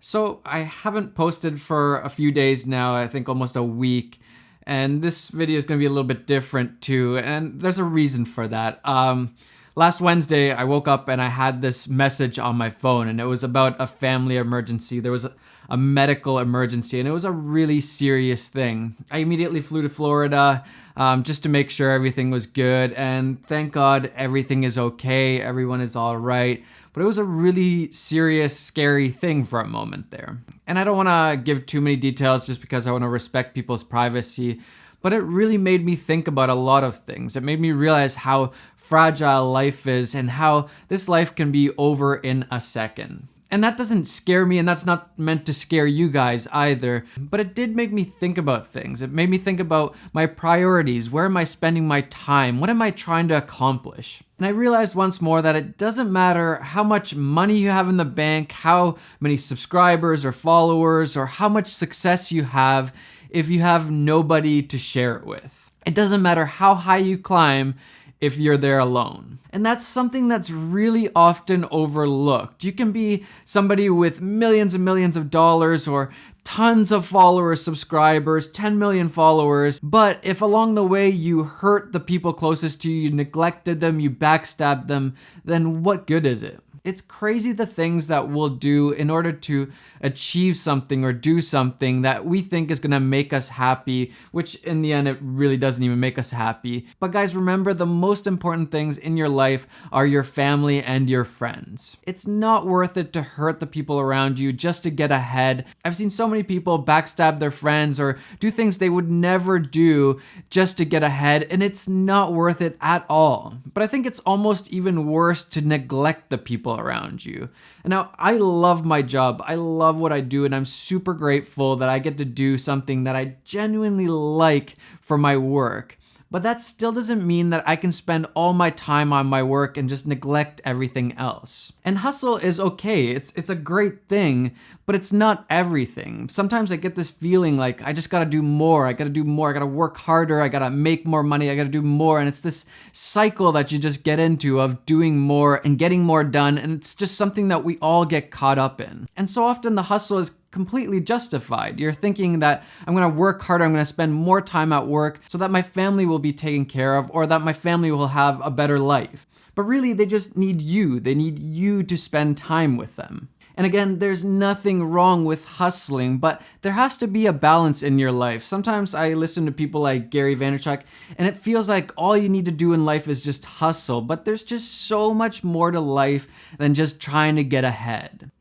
So I haven't posted for a few days now, I think almost a week. And this video is going to be a little bit different too, and there's a reason for that. Last Wednesday, I woke up and I had this message on my phone, and it was about a family emergency. There was a medical emergency, and it was a really serious thing. I immediately flew to Florida just to make sure everything was good, and thank God everything is okay, everyone is all right. But it was a really serious, scary thing for a moment there. And I don't want to give too many details just because I want to respect people's privacy, but it really made me think about a lot of things. It made me realize how fragile life is and how this life can be over in a second. And that doesn't scare me, and that's not meant to scare you guys either, but it did make me think about things. It made me think about my priorities. Where am I spending my time? What am I trying to accomplish? And I realized once more that it doesn't matter how much money you have in the bank, how many subscribers or followers, or how much success you have if you have nobody to share it with. It doesn't matter how high you climb if you're there alone. And that's something that's really often overlooked. You can be somebody with millions and millions of dollars or tons of followers, subscribers, 10 million followers, but if along the way you hurt the people closest to you, you neglected them, you backstabbed them, then what good is it? It's crazy the things that we'll do in order to achieve something or do something that we think is gonna make us happy, which in the end, it really doesn't even make us happy. But guys, remember, the most important things in your life are your family and your friends. It's not worth it to hurt the people around you just to get ahead. I've seen so many people backstab their friends or do things they would never do just to get ahead, and it's not worth it at all. But I think it's almost even worse to neglect the people around you. And now, I love my job. I love what I do, and I'm super grateful that I get to do something that I genuinely like for my work. But that still doesn't mean that I can spend all my time on my work and just neglect everything else. And hustle is okay. It's a great thing, but it's not everything. Sometimes I get this feeling like I just gotta do more. I gotta work harder. I gotta make more money. I gotta do more. And it's this cycle that you just get into of doing more and getting more done. And it's just something that we all get caught up in. And so often the hustle is completely justified. You're thinking that I'm gonna work harder, I'm gonna spend more time at work so that my family will be taken care of or that my family will have a better life. But really, they just need you. They need you to spend time with them. And again, there's nothing wrong with hustling, but there has to be a balance in your life. Sometimes I listen to people like Gary Vaynerchuk, and it feels like all you need to do in life is just hustle, but there's just so much more to life than just trying to get ahead.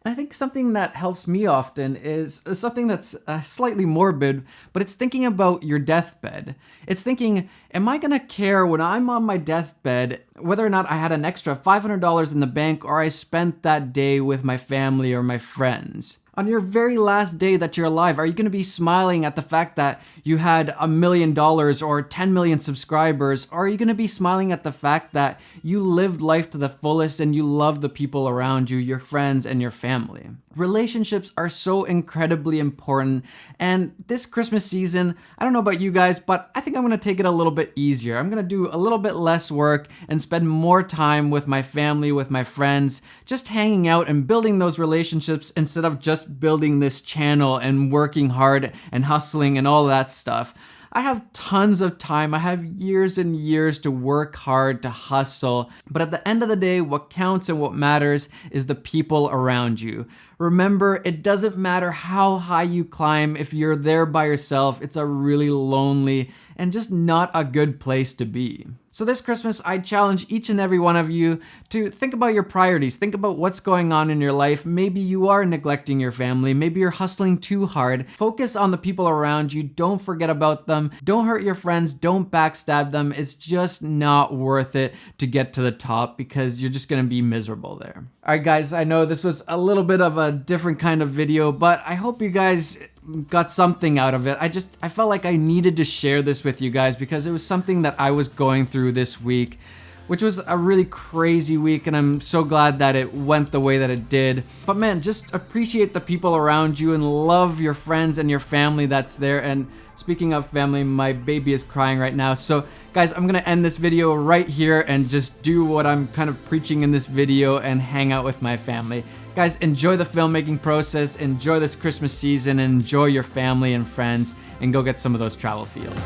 And I think something that helps me often is something that's slightly morbid, but it's thinking about your deathbed. It's thinking, am I gonna care when I'm on my deathbed whether or not I had an extra $500 in the bank or I spent that day with my family or my friends? On your very last day that you're alive, are you going to be smiling at the fact that you had $1 million or 10 million subscribers? Or are you going to be smiling at the fact that you lived life to the fullest and you love the people around you, your friends and your family? Relationships are so incredibly important. And this Christmas season, I don't know about you guys, but I think I'm going to take it a little bit easier. I'm going to do a little bit less work and spend more time with my family, with my friends, just hanging out and building those relationships instead of just building this channel and working hard and hustling and all that stuff. I have tons of time. I have years and years to work hard, to hustle. But at the end of the day, what counts and what matters is the people around you. Remember, it doesn't matter how high you climb. If you're there by yourself, it's a really lonely and just not a good place to be. So this Christmas, I challenge each and every one of you to think about your priorities. Think about what's going on in your life. Maybe you are neglecting your family. Maybe you're hustling too hard. Focus on the people around you. Don't forget about them. Don't hurt your friends. Don't backstab them. It's just not worth it to get to the top because you're just gonna be miserable there. All right, guys, I know this was a little bit of a different kind of video, but I hope you guys got something out of it. I felt like I needed to share this with you guys because it was something that I was going through this week, which was a really crazy week, and I'm so glad that it went the way that it did. But man, just appreciate the people around you and love your friends and your family that's there. And speaking of family, my baby is crying right now. So guys, I'm gonna end this video right here and just do what I'm kind of preaching in this video and hang out with my family. Guys, enjoy the filmmaking process, enjoy this Christmas season, enjoy your family and friends, and go get some of those travel feels.